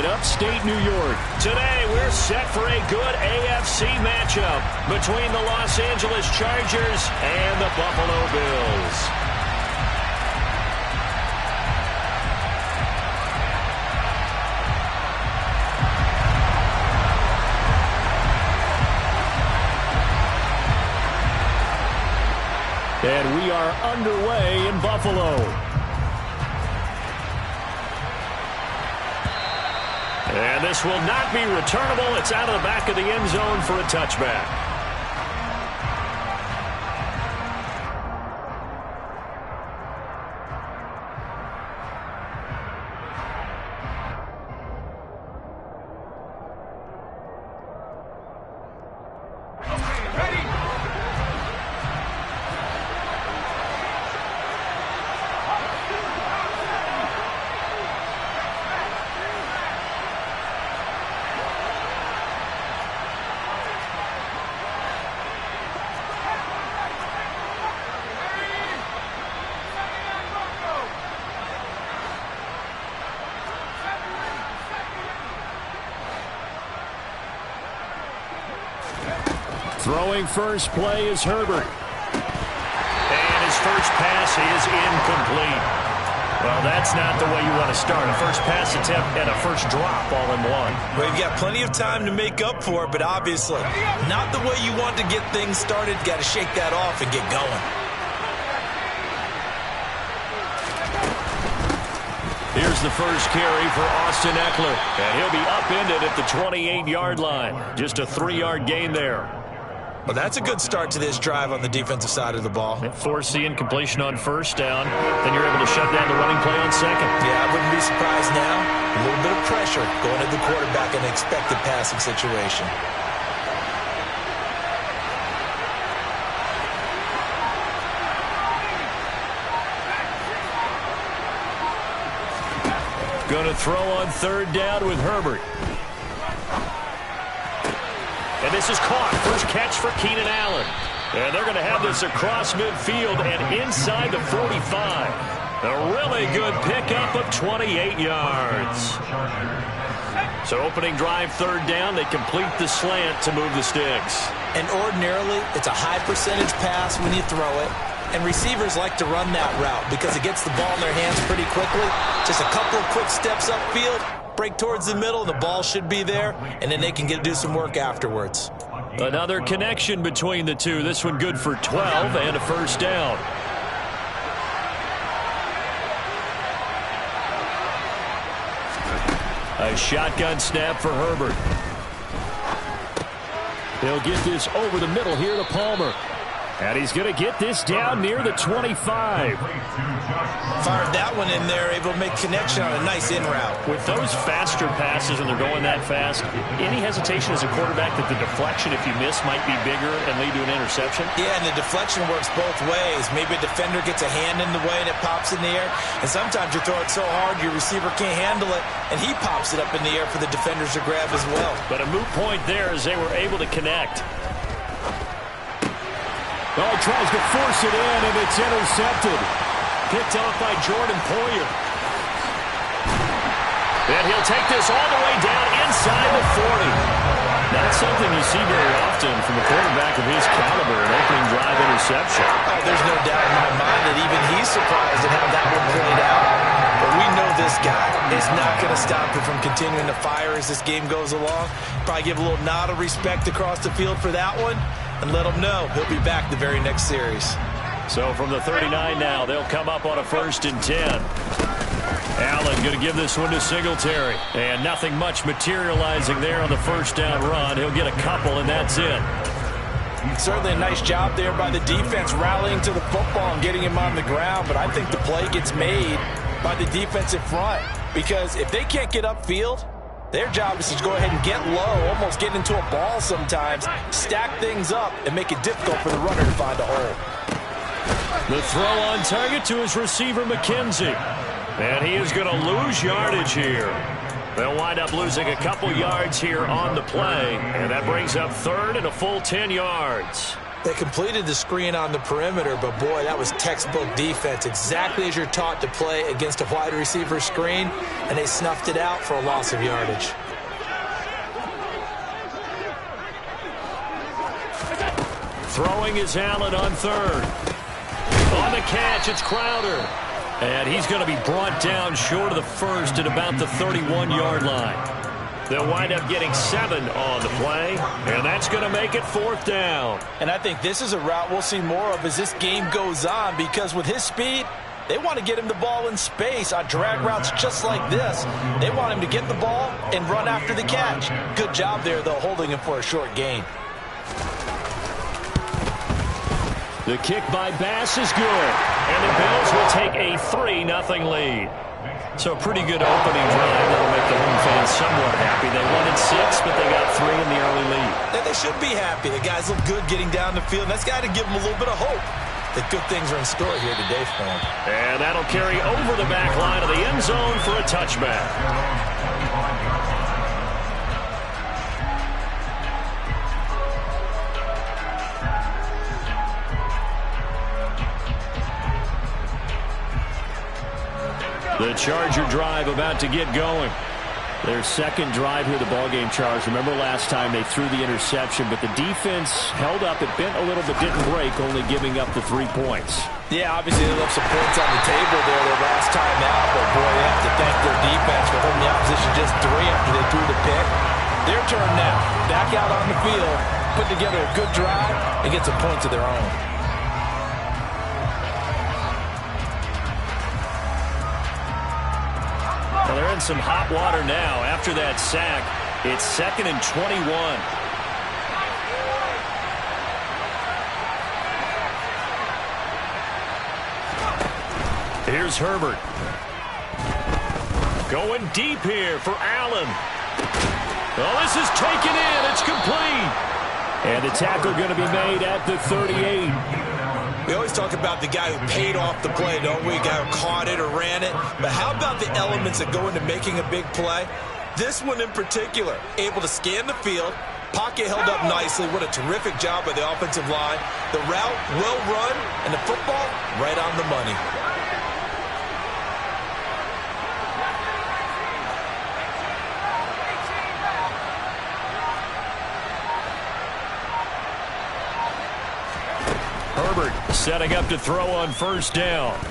in upstate New York. Today, we're set for a good AFC matchup between the Los Angeles Chargers and the Buffalo Bills. And we are underway in Buffalo. And this will not be returnable. It's out of the back of the end zone for a touchback. Throwing first play is Herbert. And his first pass is incomplete. Well, that's not the way you want to start. A first pass attempt and a first drop all in one. Well, you've got plenty of time to make up for it, but obviously not the way you want to get things started. Got to shake that off and get going. Here's the first carry for Austin Ekeler. And he'll be upended at the 28-yard line. Just a 3-yard gain there. Well, that's a good start to this drive on the defensive side of the ball. Force the incompletion on first down. Then you're able to shut down the running play on second. Yeah, I wouldn't be surprised now. A little bit of pressure going to the quarterback in an expected passing situation. Going to throw on third down with Herbert. And this is caught. First catch for Keenan Allen. And they're going to have this across midfield and inside the 45. A really good pickup of 28 yards. So opening drive, third down. They complete the slant to move the sticks. And ordinarily, it's a high percentage pass when you throw it. And receivers like to run that route because it gets the ball in their hands pretty quickly. Just a couple of quick steps upfield. Break towards the middle, the ball should be there, and then they can do some work afterwards. Another connection between the two. This one good for 12 and a first down. A shotgun snap for Herbert. He'll get this over the middle here to Palmer. And he's going to get this down near the 25. Fired that one in there, able to make connection on a nice in route. With those faster passes and they're going that fast, any hesitation as a quarterback that the deflection, if you miss, might be bigger and lead to an interception? Yeah, and the deflection works both ways. Maybe a defender gets a hand in the way and it pops in the air. And sometimes you throw it so hard your receiver can't handle it, and he pops it up in the air for the defenders to grab as well. But a moot point there as they were able to connect. Oh, tries to force it in, and it's intercepted. Picked off by Jordan Poyer. And he'll take this all the way down inside the 40. Not something you see very often from a quarterback of his caliber, an opening drive interception. Oh, there's no doubt in my mind that even he's surprised at how that one played out. But we know this guy is not going to stop him from continuing to fire as this game goes along. Probably give a little nod of respect across the field for that one. And let him know he'll be back the very next series. So from the 39 now, they'll come up on a 1st and 10. Allen going to give this one to Singletary. And nothing much materializing there on the first down run. He'll get a couple, and that's it. Certainly a nice job there by the defense rallying to the football and getting him on the ground. But I think the play gets made by the defensive front. Because if they can't get upfield, their job is to go ahead and get low, almost get into a ball sometimes, stack things up, and make it difficult for the runner to find a hole. The throw on target to his receiver, McKenzie. And he is going to lose yardage here. They'll wind up losing a couple yards here on the play. And that brings up third and a full 10 yards. They completed the screen on the perimeter, but boy, that was textbook defense. Exactly as you're taught to play against a wide receiver screen, and they snuffed it out for a loss of yardage. Throwing is Allen on third. On the catch, it's Crowder. And he's going to be brought down short of the first at about the 31-yard line. They'll wind up getting 7 on the play, and that's going to make it 4th down. And I think this is a route we'll see more of as this game goes on, because with his speed, they want to get him the ball in space on drag routes just like this. They want him to get the ball and run after the catch. Good job there, though, holding him for a short gain. The kick by Bass is good, and the Bills will take a 3-0 lead. So a pretty good opening drive that'll make the home fans somewhat happy. They wanted 6, but they got 3 in the early lead. And they should be happy. The guys look good getting down the field, and that's got to give them a little bit of hope that good things are in store here today for them. And that'll carry over the back line of the end zone for a touchback. The Charger drive about to get going. Their second drive here, the ballgame, Charles. Remember last time they threw the interception, but the defense held up. It bent a little but didn't break, only giving up the 3 points. Yeah, obviously they left some points on the table there their last time out, but boy, they have to thank their defense for holding the opposition just 3 after they threw the pick. Their turn now. Back out on the field, put together a good drive, and get some points of their own. Well, they're in some hot water now. After that sack, it's 2nd and 21. Here's Herbert. Going deep here for Allen. Well, this is taken in. It's complete. And the tackle going to be made at the 38. We always talk about the guy who paid off the play, don't we? The guy who caught it or ran it. But how about the elements that go into making a big play? This one in particular, able to scan the field, pocket held up nicely. What a terrific job by the offensive line. The route well run, and the football right on the money. Herbert setting up to throw on first down. And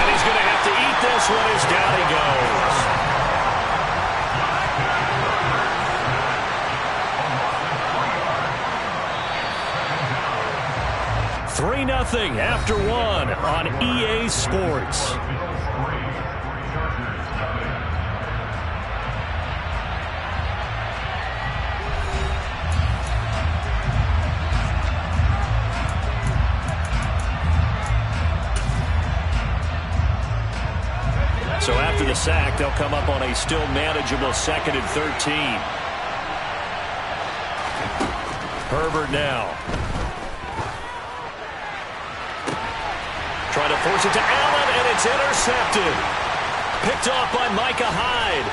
he's going to have to eat this one as down he goes. 3-0 after 1 on EA Sports. So after the sack, they'll come up on a still manageable 2nd and 13. Herbert now. Trying to force it to Allen, and it's intercepted. Picked off by Micah Hyde.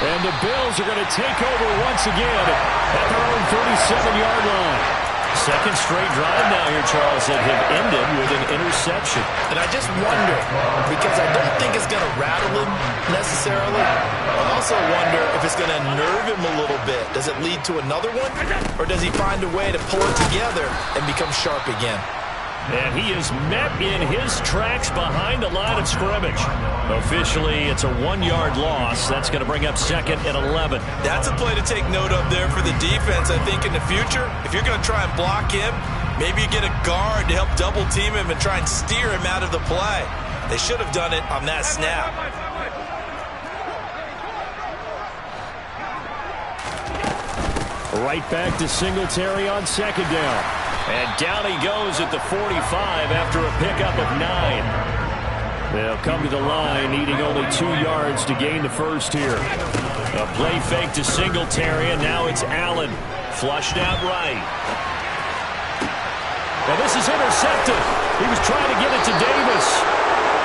And the Bills are going to take over once again at their own 37-yard line. Second straight drive now here, Charles, that have ended with an interception. And I just wonder, because I don't think it's going to rattle him necessarily. I also wonder if it's going to nerve him a little bit. Does it lead to another one? Or does he find a way to pull it together and become sharp again? And he is met in his tracks behind the line of scrimmage. Officially, it's a 1-yard loss. That's going to bring up 2nd and 11. That's a play to take note of there for the defense, I think, in the future. If you're going to try and block him, maybe you get a guard to help double team him and try and steer him out of the play. They should have done it on that snap. Right back to Singletary on 2nd down. And down he goes at the 45 after a pickup of 9. They'll come to the line, needing only 2 yards to gain the first here. A play fake to Singletary, and now it's Allen. Flushed out right. Now this is intercepted. He was trying to get it to Davis.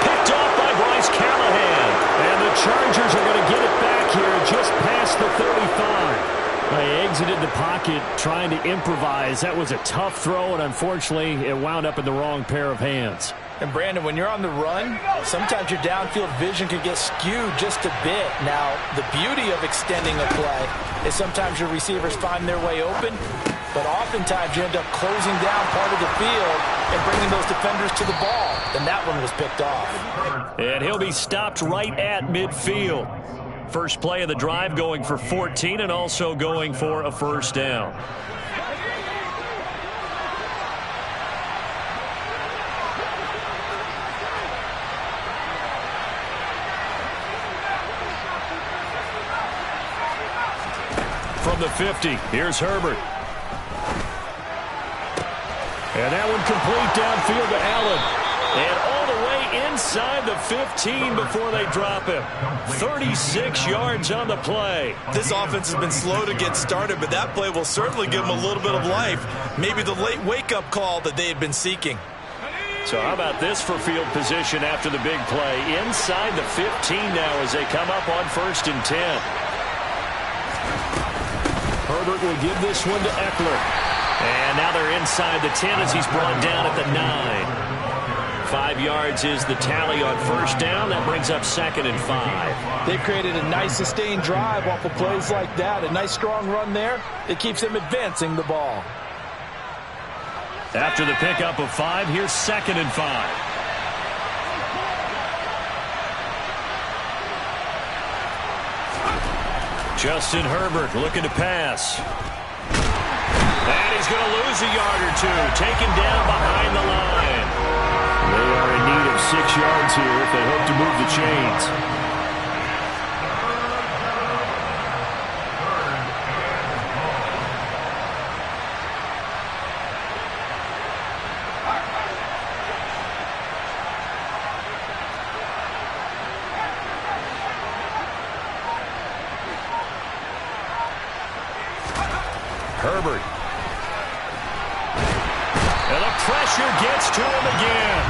Picked off by Bryce Callahan. And the Chargers are going to get it back here just past the 35. He exited the pocket trying to improvise. That was a tough throw, and unfortunately, it wound up in the wrong pair of hands. And Brandon, when you're on the run, sometimes your downfield vision can get skewed just a bit. Now, the beauty of extending a play is sometimes your receivers find their way open, but oftentimes you end up closing down part of the field and bringing those defenders to the ball. And that one was picked off. And he'll be stopped right at midfield. First play of the drive going for 14 and also going for a first down. From the 50, here's Herbert. And that one complete downfield to Allen. And all the way inside the 15 before they drop him. 36 yards on the play. This offense has been slow to get started, but that play will certainly give them a little bit of life. Maybe the late wake-up call that they had been seeking. So how about this for field position after the big play? Inside the 15 now as they come up on 1st and 10. Herbert will give this one to Eckler. And now they're inside the 10 as he's brought down at the 9. 5 yards is the tally on first down. That brings up 2nd and 5. They've created a nice sustained drive off of plays like that. A nice strong run there. It keeps them advancing the ball. After the pickup of 5, here's 2nd and 5. Justin Herbert looking to pass. And he's going to lose a yard or two. Taken down behind the line. They are in need of 6 yards here if they hope to move the chains. Herbert. And the pressure gets to him again.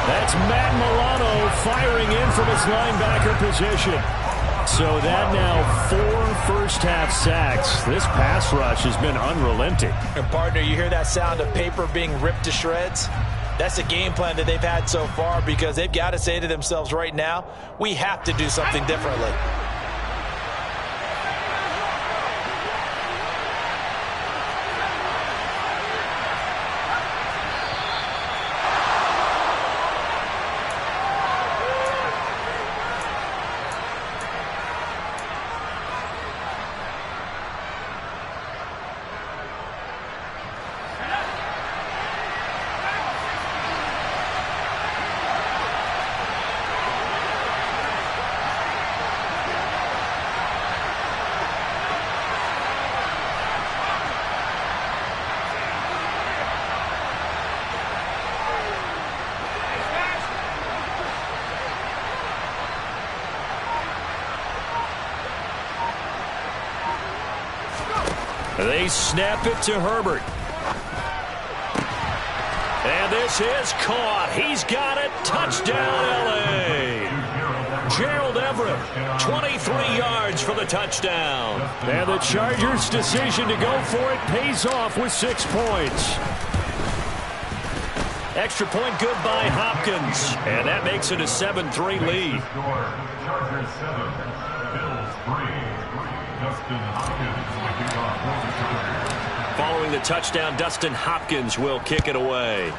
That's Matt Milano firing in from his linebacker position. So that now 4 first-half sacks. This pass rush has been unrelenting. And partner, you hear that sound of paper being ripped to shreds? That's the game plan that they've had so far because they've got to say to themselves right now, we have to do something differently. They snap it to Herbert. And this is caught. He's got it. Touchdown, L.A. Gerald Everett, 23 yards for the touchdown. And the Chargers' decision to go for it pays off with 6 points. Extra point good by Hopkins. And that makes it a 7-3 lead. Chargers 7, Bills 3. Dustin Hopkins will kick off for the Chargers. Following the touchdown, Dustin Hopkins will kick it away.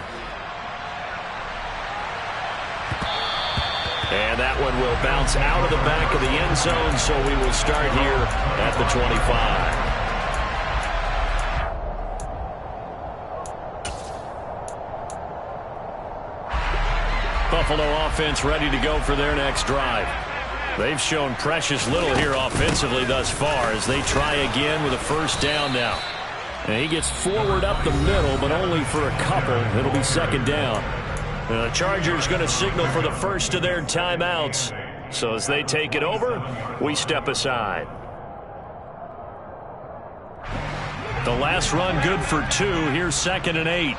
And that one will bounce out of the back of the end zone, so we will start here at the 25. Buffalo offense ready to go for their next drive. They've shown precious little here offensively thus far as they try again with a first down now. And he gets forward up the middle, but only for a couple. It'll be second down. The Chargers going to signal for the first of their timeouts. So as they take it over, we step aside. The last run good for 2. Here's 2nd and 8.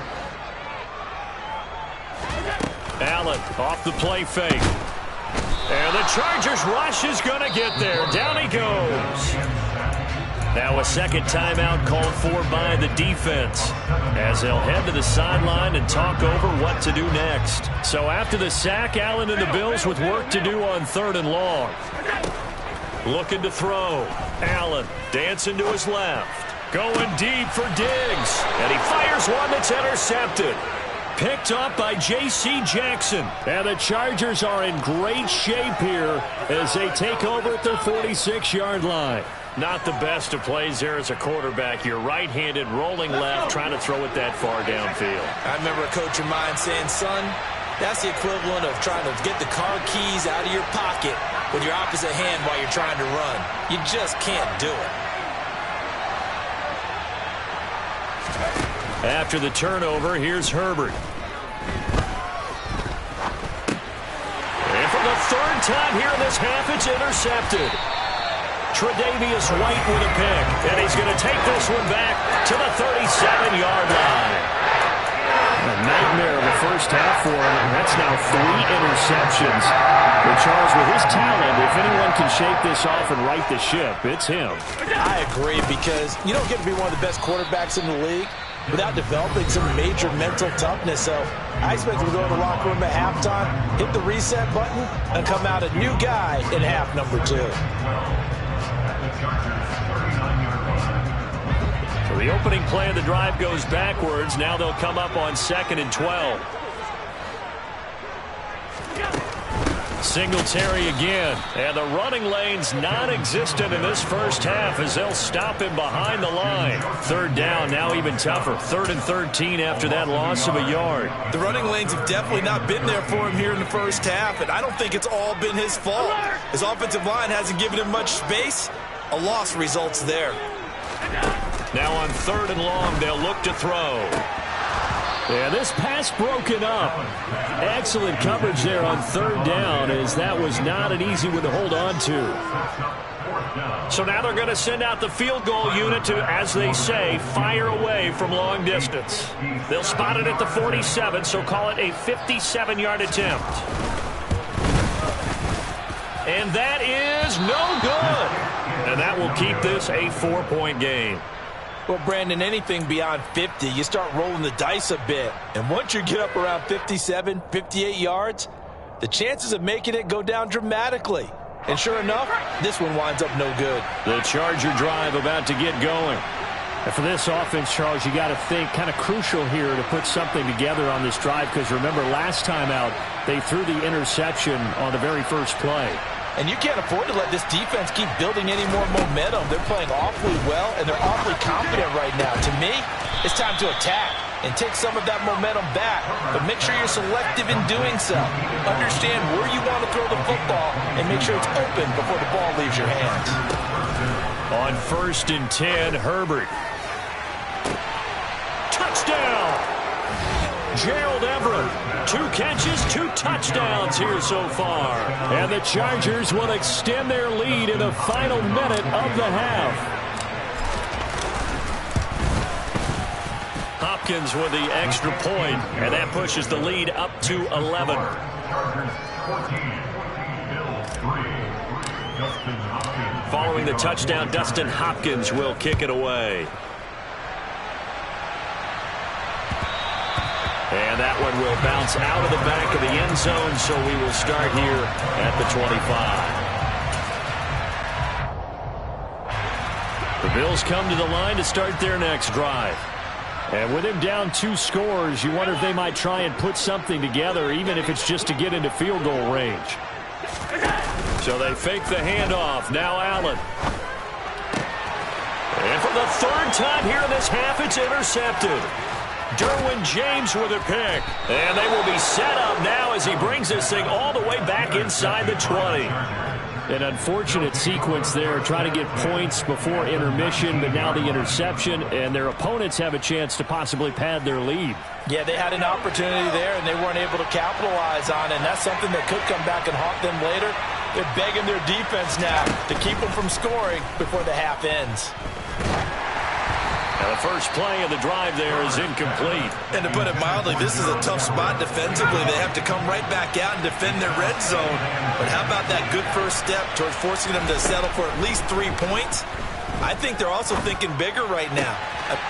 Allen off the play fake. And the Chargers rush is going to get there. Down he goes. Now a second timeout called for by the defense as they'll head to the sideline and talk over what to do next. So after the sack, Allen and the Bills with work to do on 3rd and long. Looking to throw. Allen dancing to his left. Going deep for Diggs. And he fires one that's intercepted. Picked up by J.C. Jackson. And the Chargers are in great shape here as they take over at their 46-yard line. Not the best of plays there as a quarterback. You're right-handed, rolling left, trying to throw it that far downfield. I remember a coach of mine saying, son, that's the equivalent of trying to get the car keys out of your pocket with your opposite hand while you're trying to run. You just can't do it. After the turnover, here's Herbert. And for the 3rd time here in this half, it's intercepted. Tre'Davious White with a pick, and he's going to take this one back to the 37-yard line. A nightmare of the first half for him, and that's now 3 interceptions. But Charles, with his talent, if anyone can shake this off and right the ship, it's him. I agree, because you don't get to be one of the best quarterbacks in the league without developing some major mental toughness. So I expect him to go in the locker room at halftime, hit the reset button, and come out a new guy in half number 2. So the opening play of the drive goes backwards. Now they'll come up on 2nd and 12. Singletary again. And the running lane's non-existent in this first half as they'll stop him behind the line. 3rd down, now even tougher. 3rd and 13 after that loss of a yard. The running lanes have definitely not been there for him here in the first half, and I don't think it's all been his fault. His offensive line hasn't given him much space. A loss results there. Now on 3rd and long, they'll look to throw. Yeah, this pass broken up. Excellent coverage there on 3rd down, as that was not an easy one to hold on to. So now they're going to send out the field goal unit to, as they say, fire away from long distance. They'll spot it at the 47, so call it a 57-yard attempt. And that is no good. And that will keep this a 4-point game. Well, Brandon, anything beyond 50, you start rolling the dice a bit. And once you get up around 57, 58 yards, the chances of making it go down dramatically. And sure enough, this one winds up no good. The Charger drive about to get going. And for this offense, Charles, you got to think kind of crucial here to put something together on this drive, because remember last time out, they threw the interception on the very first play. And you can't afford to let this defense keep building any more momentum. They're playing awfully well, and they're awfully confident right now. To me, it's time to attack and take some of that momentum back. But make sure you're selective in doing so. Understand where you want to throw the football and make sure it's open before the ball leaves your hands. On 1st and 10, Herbert. Touchdown! Gerald Everett. 2 catches, 2 touchdowns here so far. And the Chargers will extend their lead in the final minute of the half. Hopkins with the extra point, and that pushes the lead up to 11. Following the touchdown, Dustin Hopkins will kick it away. And that one will bounce out of the back of the end zone, so we will start here at the 25. The Bills come to the line to start their next drive. And with him down 2 scores, you wonder if they might try and put something together, even if it's just to get into field goal range. So they fake the handoff. Now Allen. And for the 3rd time here in this half, it's intercepted. Derwin James with a pick. And they will be set up now as he brings this thing all the way back inside the 20. An unfortunate sequence there, trying to get points before intermission, but now the interception, and their opponents have a chance to possibly pad their lead. Yeah, they had an opportunity there, and they weren't able to capitalize on it, and that's something that could come back and haunt them later. They're begging their defense now to keep them from scoring before the half ends. Now the first play of the drive there is incomplete. And to put it mildly, this is a tough spot defensively. They have to come right back out and defend their red zone. But how about that good first step towards forcing them to settle for at least 3 points? I think they're also thinking bigger right now.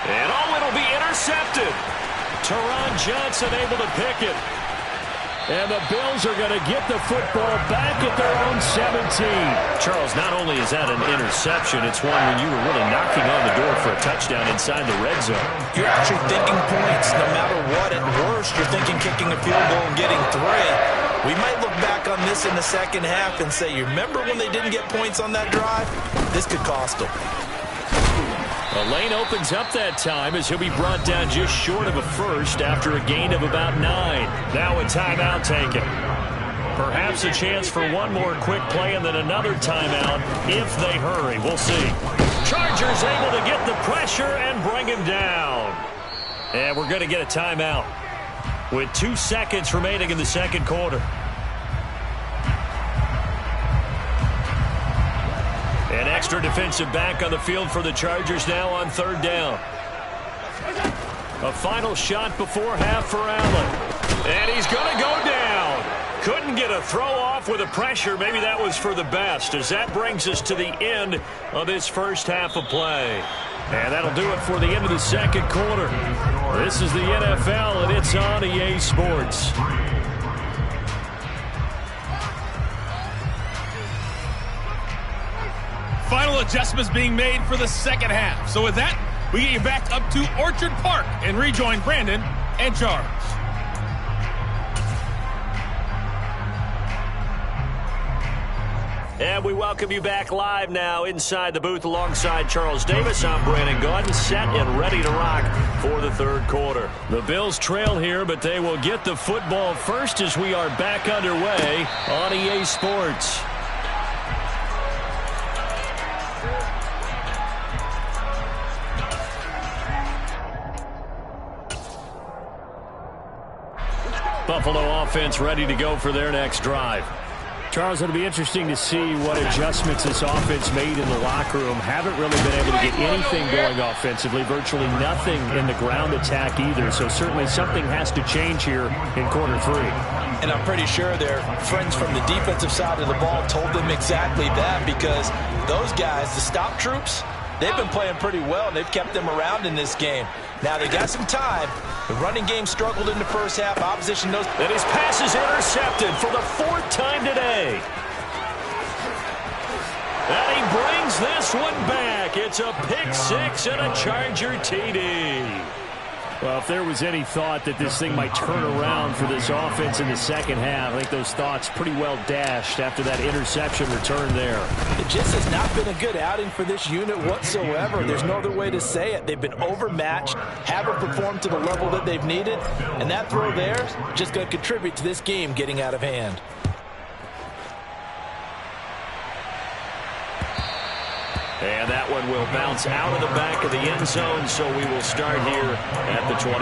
And it'll be intercepted. Teron Johnson able to pick it. And the Bills are going to get the football back at their own 17. Charles, not only is that an interception, it's one when you were really knocking on the door for a touchdown inside the red zone. You're actually thinking points no matter what. At worst, you're thinking kicking a field goal and getting 3. We might look back on this in the second half and say, you remember when they didn't get points on that drive? This could cost them. The lane opens up that time as he'll be brought down just short of a first after a gain of about 9. Now a timeout taken. Perhaps a chance for one more quick play and then another timeout if they hurry. We'll see. Chargers able to get the pressure and bring him down. And we're going to get a timeout with 2 seconds remaining in the second quarter. An extra defensive back on the field for the Chargers now on 3rd down. A final shot before half for Allen. And he's going to go down. Couldn't get a throw off with the pressure. Maybe that was for the best, as that brings us to the end of this first half of play. And that'll do it for the end of the second quarter. This is the NFL, and it's on EA Sports. Final adjustments being made for the second half. So with that, we get you back up to Orchard Park and rejoin Brandon and Charles. And we welcome you back live now inside the booth alongside Charles Davis. I'm Brandon Gaudin, set and ready to rock for the third quarter. The Bills trail here, but they will get the football first as we are back underway on EA Sports. Buffalo offense ready to go for their next drive. Charles, it'll be interesting to see what adjustments this offense made in the locker room. Haven't really been able to get anything going offensively, virtually nothing in the ground attack either. So certainly something has to change here in quarter 3. And I'm pretty sure their friends from the defensive side of the ball told them exactly that, because those guys, the stop troops, they've been playing pretty well, and they've kept them around in this game. Now they got some time. The running game struggled in the first half. Opposition knows. And his pass is intercepted for the 4th time today. And he brings this one back. It's a pick 6 and a Charger TD. Well, if there was any thought that this thing might turn around for this offense in the second half, I think those thoughts pretty well dashed after that interception return there. It just has not been a good outing for this unit whatsoever. There's no other way to say it. They've been overmatched, haven't performed to the level that they've needed, and that throw there is just going to contribute to this game getting out of hand. And that one will bounce out of the back of the end zone, so we will start here at the 25.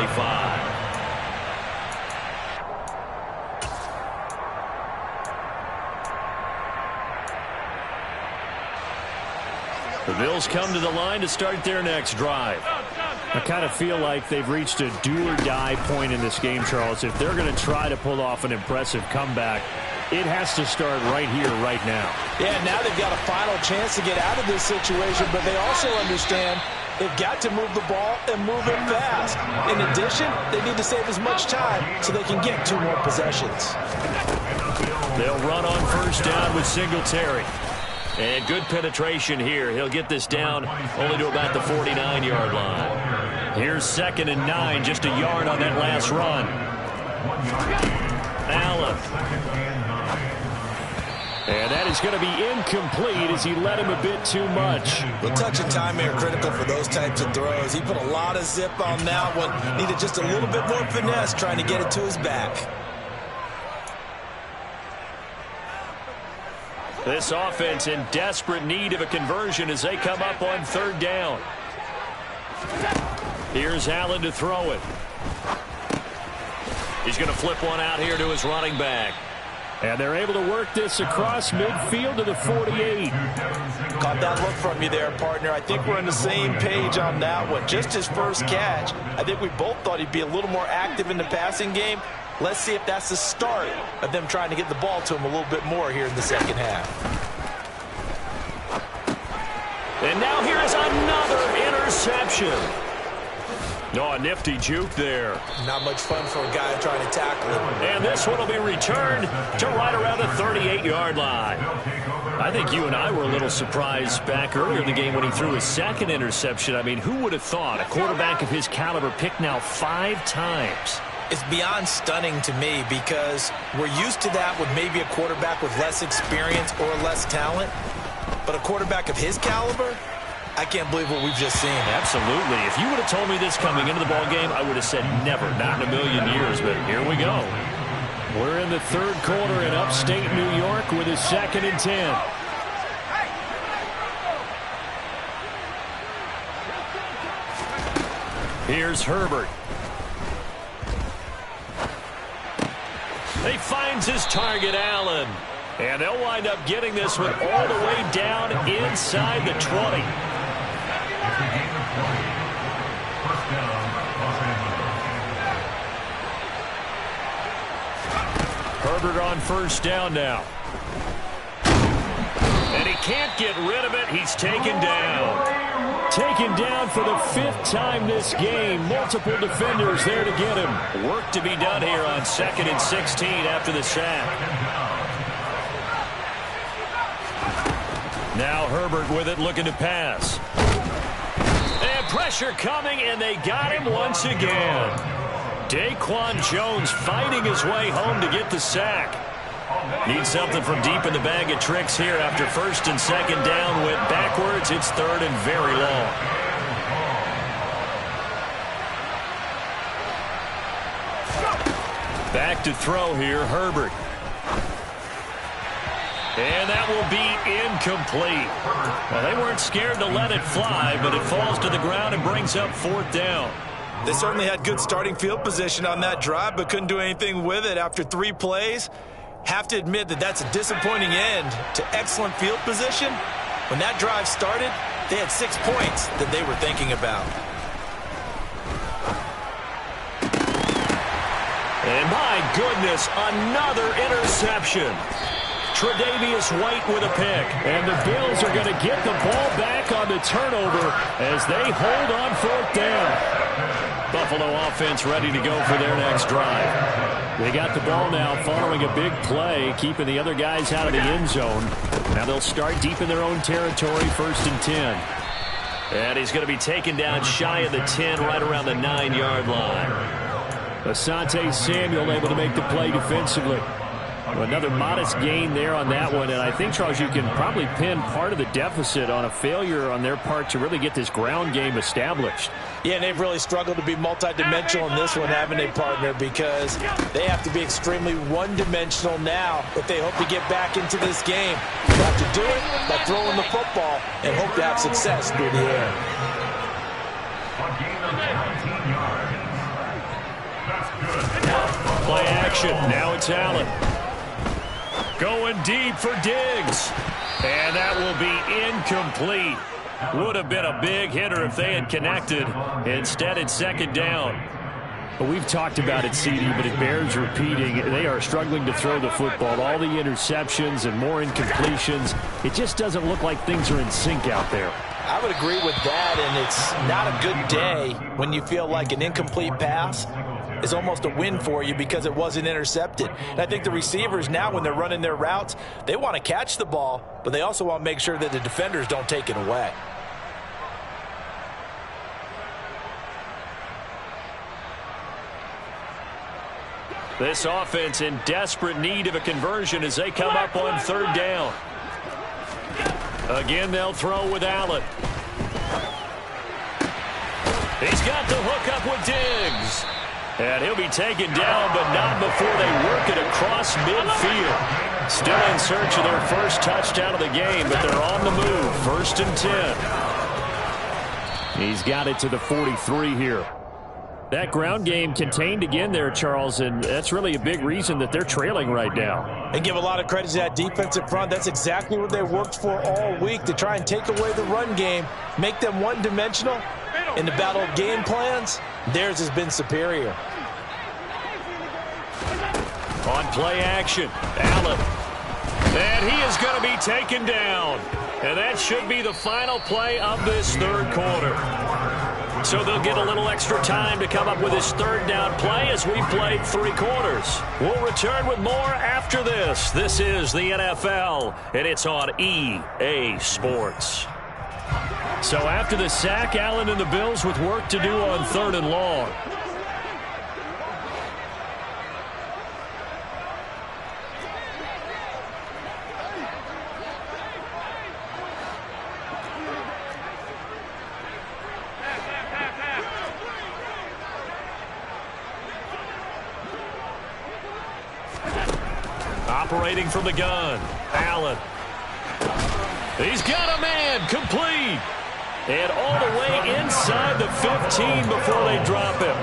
The Bills come to the line to start their next drive. I kind of feel like they've reached a do-or-die point in this game, Charles. If they're going to try to pull off an impressive comeback, it has to start right here, right now. Yeah, now they've got a final chance to get out of this situation, but they also understand they've got to move the ball and move it fast. In addition, they need to save as much time so they can get 2 more possessions. They'll run on first down with Singletary. And good penetration here. He'll get this down only to about the 49-yard line. Here's 2nd and 9, just a yard on that last run. Allen. And that is going to be incomplete as he led him a bit too much. Well, touch and time here critical for those types of throws. He put a lot of zip on that one. Needed just a little bit more finesse trying to get it to his back. This offense in desperate need of a conversion as they come up on 3rd down. Here's Allen to throw it. He's going to flip one out here to his running back. And they're able to work this across midfield to the 48. Caught that look from you there, partner. I think we're on the same page on that one. Just his first catch. I think we both thought he'd be a little more active in the passing game. Let's see if that's the start of them trying to get the ball to him a little bit more here in the second half. And now here is another interception. Oh, a nifty juke there. Not much fun for a guy trying to tackle him. And this one will be returned to right around the 38-yard line. I think you and I were a little surprised back earlier in the game when he threw his second interception. I mean, who would have thought a quarterback of his caliber picked now 5 times? It's beyond stunning to me because we're used to that with maybe a quarterback with less experience or less talent. But a quarterback of his caliber, I can't believe what we've just seen. Absolutely. If you would have told me this coming into the ball game, I would have said never, not in a million years. But here we go. We're in the third quarter in upstate New York with a 2nd and 10. Here's Herbert. He finds his target, Allen. And they'll wind up getting this one all the way down inside the 20. Herbert on first down now. And he can't get rid of it. He's taken down. Taken down for the 5th time this game. Multiple defenders there to get him. Work to be done here on 2nd and 16 after the sack. Now Herbert with it, looking to pass. And pressure coming, and they got him once again. Daquan Jones fighting his way home to get the sack. Needs something from deep in the bag of tricks here after 1st and 2nd down. Went backwards. It's 3rd and very long. Back to throw here, Herbert. And that will be incomplete. Well, they weren't scared to let it fly, but it falls to the ground and brings up 4th down. They certainly had good starting field position on that drive, but couldn't do anything with it after 3 plays. Have to admit that that's a disappointing end to excellent field position. When that drive started, they had 6 points that they were thinking about. And my goodness, another interception. Tre'Davious White with a pick. And the Bills are going to get the ball back on the turnover as they hold on 4th down. Buffalo offense ready to go for their next drive. They got the ball now following a big play, keeping the other guys out of the end zone. Now they'll start deep in their own territory, 1st and 10. And he's going to be taken down shy of the 10, right around the 9-yard line. Asante Samuel able to make the play defensively. Another modest gain there on that one, and I think, Charles, you can probably pin part of the deficit on a failure on their part to really get this ground game established. Yeah, and they've really struggled to be multidimensional in this one, having a partner, because they have to be extremely one-dimensional now if they hope to get back into this game. They have to do it by throwing the football and hope to have success through the air. A gain of 19 yards. That's good. Play action. Now it's Allen. Going deep for Diggs. And that will be incomplete. Would have been a big hitter if they had connected. Instead, it's 2nd down. Well, we've talked about it, CD, but it bears repeating. They are struggling to throw the football. All the interceptions and more incompletions. It just doesn't look like things are in sync out there. I would agree with that, and it's not a good day when you feel like an incomplete pass is almost a win for you because it wasn't intercepted. And I think the receivers now, when they're running their routes, they want to catch the ball, but they also want to make sure that the defenders don't take it away. This offense in desperate need of a conversion as they come up on 3rd down. Again, they'll throw with Allen. He's got the hook up with Diggs. And he'll be taken down, but not before they work it across midfield. Still in search of their first touchdown of the game, but they're on the move. 1st and 10. He's got it to the 43 here. That ground game contained again there, Charles, and that's really a big reason that they're trailing right now. And give a lot of credit to that defensive front. That's exactly what they worked for all week, to try and take away the run game, make them one-dimensional. In the battle of game plans, theirs has been superior. On play action, Allen. And he is going to be taken down. And that should be the final play of this third quarter. So they'll get a little extra time to come up with his third down play as we played 3 quarters. We'll return with more after this. This is the NFL, and it's on EA Sports. So after the sack, Allen and the Bills with work to do on 3rd and long. Operating from the gun, Allen. He's got a man, complete. And all the way inside the 15 before they drop him.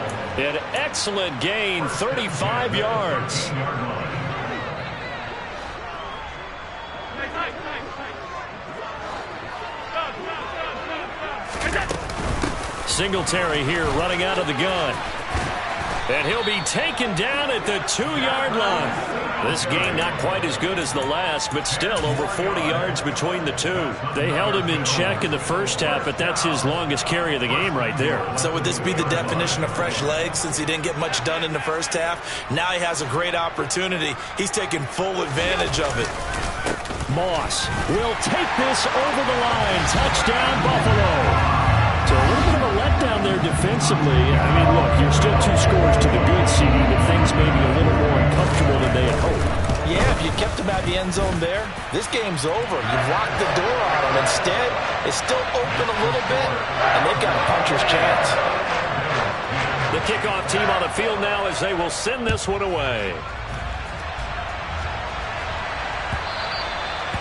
An excellent gain, 35 yards. Singletary here running out of the gun. And he'll be taken down at the 2-yard line. This game not quite as good as the last, but still over 40 yards between the two. They held him in check in the first half, but that's his longest carry of the game right there. So would this be the definition of fresh legs since he didn't get much done in the first half? Now he has a great opportunity. He's taking full advantage of it. Moss will take this over the line. Touchdown, Buffalo. So a little bit of a letdown there defensively. I mean, look, you're still 2 scores to the good, CD, but things may be a little more uncomfortable than they had hoped. Yeah, if you kept him at the end zone there, this game's over. You've locked the door on him. Instead, it's still open a little bit, and they've got a puncher's chance. The kickoff team on the field now as they will send this one away.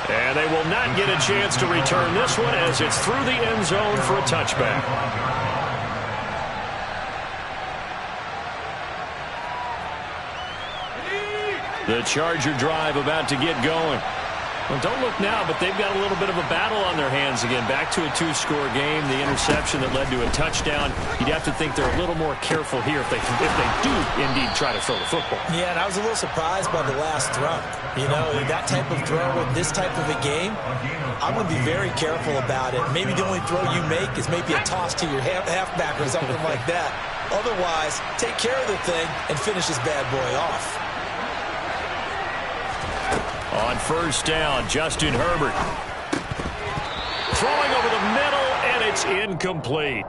And they will not get a chance to return this one as it's through the end zone for a touchback. The Charger drive about to get going. Well, don't look now, but they've got a little bit of a battle on their hands again. Back to a 2-score game. The interception that led to a touchdown. You'd have to think they're a little more careful here if they do indeed try to throw the football. Yeah, and I was a little surprised by the last throw. You know, that type of throw in this type of a game, I'm going to be very careful about it. Maybe the only throw you make is maybe a toss to your halfback or something like that. Otherwise, take care of the thing and finish this bad boy off. On first down, Justin Herbert. Throwing over the middle, and it's incomplete.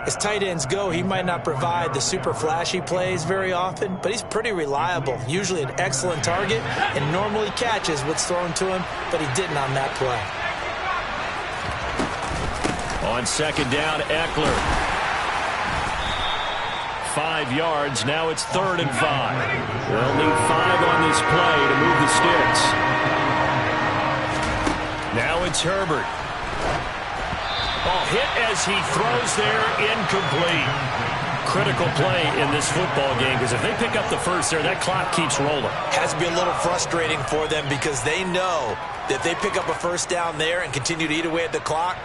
As tight ends go, he might not provide the super flashy plays very often, but he's pretty reliable. Usually an excellent target, and normally catches what's thrown to him, but he didn't on that play. On second down, Eckler. 5 yards. Now it's 3rd and 5. They'll need 5 on this play to move the sticks. Now it's Herbert. Ball hit as he throws there, incomplete. Critical play in this football game because if they pick up the first there, that clock keeps rolling. Has to be a little frustrating for them because they know that if they pick up a first down there and continue to eat away at the clock,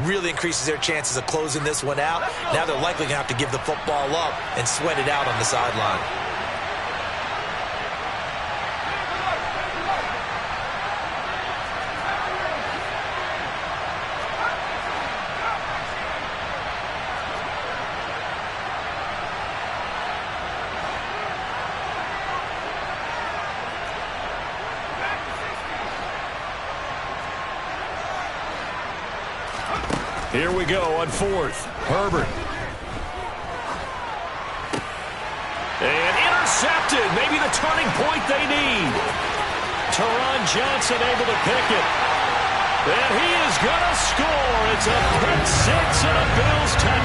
really increases their chances of closing this one out. Now they're likely going to have to give the football up and sweat it out on the sideline. Here we go on 4th. Herbert. And intercepted. Maybe the turning point they need. Teron Johnson able to pick it. And he is going to score. It's a pick 6 and a Bills touchdown.